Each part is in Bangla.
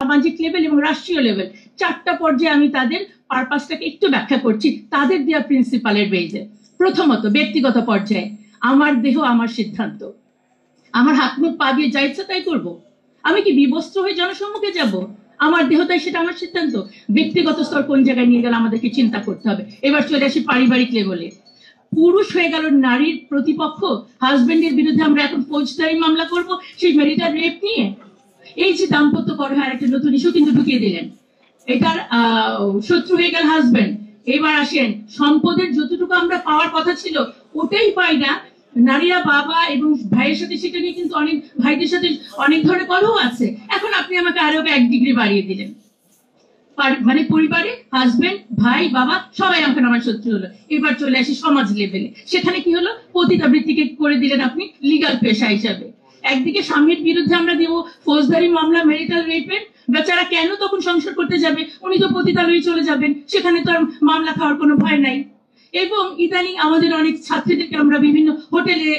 সামাজিক লেভেল এবং রাষ্ট্রীয় লেভেল, চারটা পর্যায়ে আমি তাদের পারপাসটাকে একটু ব্যাখ্যা করছি তাদের দেওয়া প্রিন্সিপালের বেজে। প্রথমত ব্যক্তিগত পর্যায়ে, আমার দেহ আমার সিদ্ধান্ত, আমার হাত মুখ পা দিয়ে যা ইচ্ছা তাই করবো। আমি কি বিবস্ত্র হয়ে জনসম্মুখে যাব? আমার দেহ তাই, সেটা আমার সিদ্ধান্ত। ব্যক্তিগত স্তর কোন জায়গায় নিয়ে গেলে আমাদেরকে চিন্তা করতে হবে। এবার চলে আসি পারিবারিক লেভেলে। পুরুষ হয়ে গেল নারীর প্রতিপক্ষ, হাজবেন্ডের বিরুদ্ধে আমরা এখন ফৌজদারি মামলা করব সেই ম্যারিটাল রেপ নিয়ে। এই যে দাম্পত্য কলহের একটা নতুন ইস্যু কিন্তু ঢুকিয়ে দিলেন, এটার শত্রু হয়ে গেল হাজবেন্ড। এবার আসেন, সম্পদের যতটুকু আমরা পাওয়ার কথা ছিল ওটাই পাই না। নারীরা বাবা এবং ভাইয়ের সাথে সেটা নিয়ে কিন্তু অনেক ভাইদের সাথে অনেক ধরনের কলহ আছে। এখন আপনি আমাকে আরো 1 ডিগ্রি বাড়িয়ে দিলেন, মানে পরিবারে হাজবেন্ড ভাই বাবা সবাই এখন আমার শত্রু হলো। এবার চলে আসি সমাজ লেভেলে, সেখানে কি হলো? পতিতাবৃত্তিকে করে দিলেন আপনি লিগাল পেশা হিসাবে। একদিকে স্বামীর বিরুদ্ধে আমরা দিব ফৌজদারি মামলা ম্যারিটাল রেপের, বেচারা কেন তখন সংসার করতে যাবে? উনি তো পতিতালয়ে চলে যাবেন, সেখানে তো আর মামলা খাওয়ার কোনো ভয় নাই। এবং ইদানিং আমাদের অনেক ছাত্রীদেরকে আমরা বিভিন্ন হোটেলে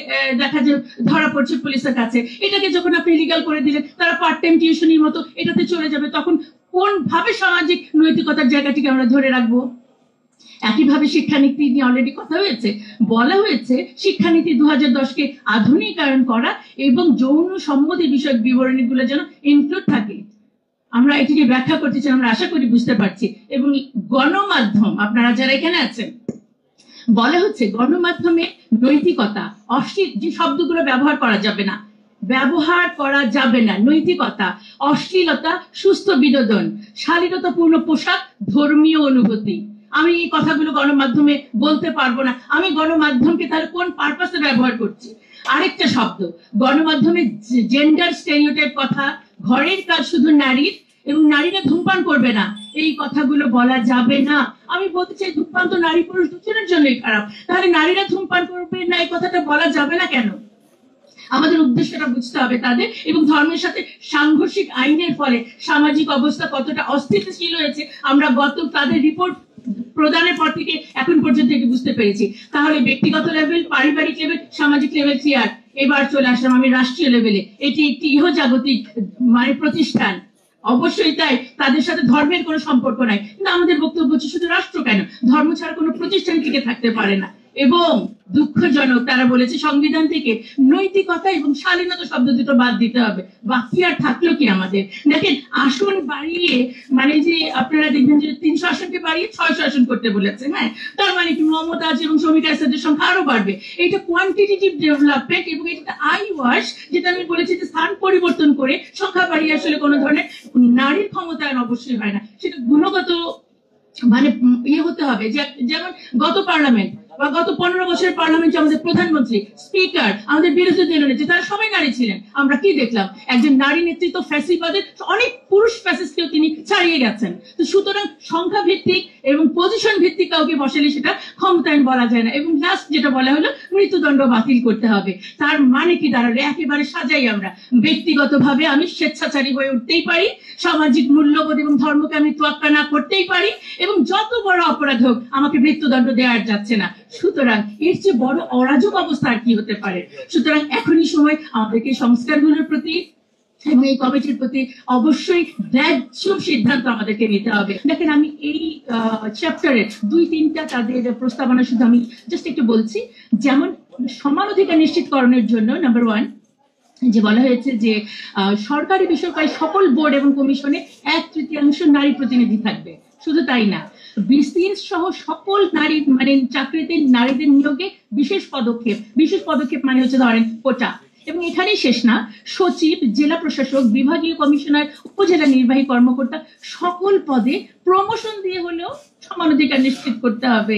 দেখা যায় ধরা পড়ছে পুলিশের কাছে। এটাকে যখন আপনি লিগাল করে দিলেন, তারা পার্ট টাইম টিউশনির মতো এটাতে চলে যাবে, তখন কোন ভাবে সামাজিক নৈতিকতার জায়গাটিকে আমরা ধরে রাখবো? একইভাবে শিক্ষানীতি নিয়ে অলরেডি কথা হয়েছে, বলা হয়েছে শিক্ষানীতি 2010-কে আধুনিকায়ন করা এবং যৌন সম্মতি বিষয়ক বিবরণীগুলো যেন ইনক্লুড থাকে। আমরা এটিকে ব্যাখ্যা করতে চাই, আমরা আশা করি বুঝতে পারছি। এবং গণমাধ্যম, আপনারা যারা এখানে আছেন, বলা হচ্ছে গণমাধ্যমে নৈতিকতা, অশ্লীল যে শব্দগুলো ব্যবহার করা যাবে না, নৈতিকতা, অশ্লীলতা, সুস্থ বিনোদন, শালীনতাপূর্ণ পোশাক, ধর্মীয় অনুভূতি। আমি এই কথাগুলো গণমাধ্যমে বলতে পারবো না। আমি গণমাধ্যমকে তাহলে কোন পারপাসে ব্যবহার করছি? আরেকটা শব্দ, গণমাধ্যমে জেন্ডার স্টেরিওটাইপ কথা, ঘরের কাজ শুধু নারীর এবং নারীরা ধূমপান করবে না, এই কথাগুলো বলা যাবে না। আমি বলতে চাই ধূমপান তো নারী পুরুষ দুজনের জন্যই খারাপ, তাহলে নারীরা ধূমপান করবে না এই কথাটা বলা যাবে না কেন? আমাদের উদ্দেশ্যটা বুঝতে হবে তাদের। এবং ধর্মের সাথে সাংঘর্ষিক আইনের ফলে সামাজিক অবস্থা কতটা অস্থিতিশীল হয়েছে আমরা তাদের রিপোর্ট প্রদানের পর থেকে এখন পর্যন্ত এটি বুঝতে পেরেছি। তাহলে ব্যক্তিগত লেভেল, পারিবারিক লেভেল, সামাজিক লেভেল ক্লিয়ার। এবার চলে আসলাম আমি রাষ্ট্রীয় লেভেলে। এটি একটি ইহজাগতিক মানে প্রতিষ্ঠান, অবশ্যই তাই, তাদের সাথে ধর্মের কোনো সম্পর্ক নাই। কিন্তু আমাদের বক্তব্য হচ্ছে শুধু রাষ্ট্র কেন, ধর্ম ছাড়া কোনো প্রতিষ্ঠান টিকে থাকতে পারে না। এবং দুঃখজনক, তারা বলেছে সংবিধান থেকে নৈতিকতা এবং শালীনতা শব্দ দুটো বাদ দিতে হবে। বাকি আর থাকলো কি আমাদের? দেখেন, আসন বাড়িয়ে মানে যে আপনারা দেখবেন যে 300 আসনকে বাড়িয়ে 600 আসন করতে বলেছে। হ্যাঁ, তার মানে কি মমতাজ এবং শ্রমিক আসাদের সংখ্যা আরো বাড়বে। এটা কোয়ান্টিটেটিভ ডেভেলপমেন্ট এবং এটা আই ওয়াশ, যেটা আমি বলেছি যে স্থান পরিবর্তন করে সংখ্যা বাড়িয়ে আসলে কোনো ধরনের নারীর ক্ষমতায়ন অবশ্যই হয় না। সেটা গুণগত মানে ইয়ে হতে হবে। যেমন গত পার্লামেন্ট বা গত 15 বছরের পার্লামেন্টে আমাদের প্রধানমন্ত্রী, স্পিকার, আমাদের বিরোধী দলনেত্রী, তারা সবাই নারী ছিলেন। আমরা কি দেখলাম? একজন নারী নেতৃত্ব ফ্যাসিবাদের অনেক পুরুষ ফ্যাসিস্টকেও তিনি ছাড়িয়ে গেছেন। তো সুতরাং সংখ্যা ভিত্তিক এবং পজিশন ভিত্তিক কাউকে বসালে সেটা ক্ষমতায়ন বলা যায় না। এবং লাস্ট যেটা বলা হলো, মৃত্যুদণ্ড বাতিল করতে হবে। তার মানে কি দাঁড়ালো? একেবারে সাজাই আমরা ব্যক্তিগতভাবে আমি স্বেচ্ছাচারী হয়ে উঠতেই পারি, সামাজিক মূল্যবোধ এবং ধর্মকে আমি তোয়াক্কা না করতেই পারি, এবং যত বড় অপরাধ হোক আমাকে মৃত্যুদণ্ড দেওয়া যাচ্ছে না। সুতরাং এর চেয়ে বড় অরাজক অবস্থা আর কি হতে পারে? সুতরাং এখনই সময় আমাদেরকে সংস্কারগুলোর প্রতি এবং এই কমিটির প্রতি অবশ্যই ন্যায্য সিদ্ধান্ত আমাদেরকে নিতে হবে। দেখেন, আমি এই চ্যাপ্টারের 2-3টা তাদের প্রস্তাবনা শুধু আমি জাস্ট একটু বলছি। যেমন সমান অধিকার নিশ্চিতকরণের জন্য নাম্বার 1 যে বলা হয়েছে যে সরকারি বেসরকারি সকল বোর্ড এবং কমিশনে 1/3 নারী প্রতিনিধি থাকবে। শুধু তাই না, বিসিএস সহ সকল নারী মানে চাকরিতে নারীদের নিয়োগে বিশেষ পদক্ষেপ মানে হচ্ছে ধরেন কোটা। এবং এখানেই শেষ না, সচিব, জেলা প্রশাসক, বিভাগীয় কমিশনার, উপজেলা নির্বাহী কর্মকর্তা সকল পদে প্রমোশন দিয়ে হলেও সমান অধিকার নিশ্চিত করতে হবে।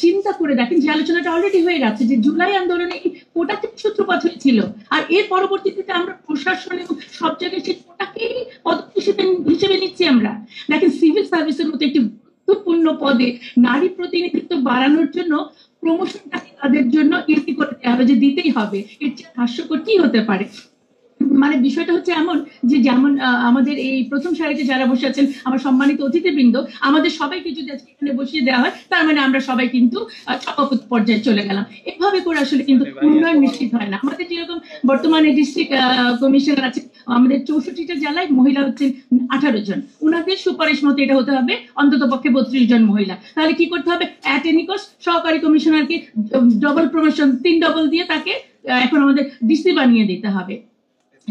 চিন্তা করে দেখেন, যে আলোচনাটা অলরেডি হয়ে গেছে যে জুলাই আন্দোলনে কোটা থেকে সূত্রপাত হয়েছিল, আর এর পরবর্তীতে আমরা প্রশাসন এবং সব জায়গায় সেই কোটাকেই পদক্ষেপ হিসেবে নিচ্ছি আমরা। দেখেন, সিভিল সার্ভিসের মতো একটি গুরুত্বপূর্ণ পদে নারী প্রতিনিধিত্ব বাড়ানোর জন্য প্রমোশনটাকে তাদের জন্য ইজি করে দেওয়া হবে, যে দিতেই হবে। এর চেয়ে হাস্যকর কি হতে পারে? মানে বিষয়টা হচ্ছে এমন যে যেমন আমাদের এই প্রথম সারিতে যারা বসে আছেন আমার সম্মানিত অতিথিবৃন্দ, আমাদের সবাইকে যদি আজকে এখানে বসিয়ে দেওয়া হয় তার মানে আমরা সবাই কিন্তু সভাপতি পর্যায়ে চলে গেলাম। এভাবে করে আসলে কিন্তু উন্নয়ন নিশ্চিত হয় না। আমাদের যেরকম বর্তমানে ডিস্ট্রিক্ট কমিশনার আছে আমাদের 64টা জেলায়, মহিলা হচ্ছেন 18 জন, উনাদের সুপারিশ মতো এটা হতে হবে অন্তত পক্ষে 32 জন মহিলা। তাহলে কি করতে হবে, অ্যাট এনি কস্ট সহকারী কমিশনারকে ডবল প্রমোশন 3 ডবল দিয়ে তাকে এখন আমাদের ডিসি বানিয়ে দিতে হবে।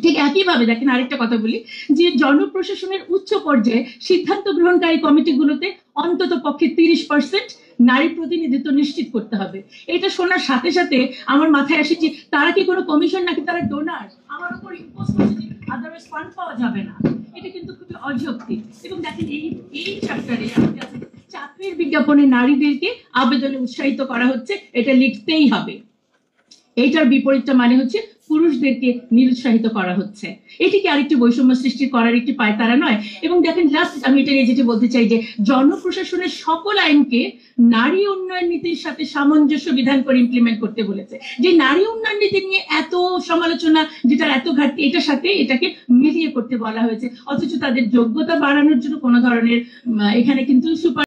ঠিক একইভাবে দেখেন আরেকটা কথা বলি, যে জনপ্রশাসনের উচ্চ পর্যায়ে সিদ্ধান্ত গ্রহণকারী কমিটিগুলোতে অন্তত পক্ষে 30% নারী প্রতিনিধিত্ব নিশ্চিত করতে হবে। এটা শোনার সাথে সাথে আমার মাথায় আসে যে তারা কি কোনো কমিশন নাকি তারা ডোনার, আমার উপর ইম্পোজ করছে যে আদারওয়াইজ ফান্ড পাওয়া যাবে না। এটা কিন্তু খুবই অযৌক্তিক। এবং দেখেন এই চ্যাপ্টারে চাকরির বিজ্ঞাপনে নারীদেরকে আবেদনে উৎসাহিত করা হচ্ছে, এটা লিখতেই হবে। এইটার বিপরীতটা মানে হচ্ছে পুরুষদেরকে নিরুৎসাহিত করা হচ্ছে। এটি কি আরেকটি বৈষম্য সৃষ্টি করার একটি পায়তারা নয়? এবং দেখেন লাস্ট আমি এটা নিয়ে যেটা বলতে চাই যে জনপ্রশাসনের সকল আইনকে নারী উন্নয়ন নীতির সাথে সামঞ্জস্য বিধান করে ইমপ্লিমেন্ট করতে বলেছে। যে নারী উন্নয়ন নীতি নিয়ে এত সমালোচনা, যেটার এত ঘাটতি, এটার সাথে এটাকে মিলিয়ে করতে বলা হয়েছে, অথচ তাদের যোগ্যতা বাড়ানোর জন্য কোনো ধরনের এখানে কিন্তু সুপার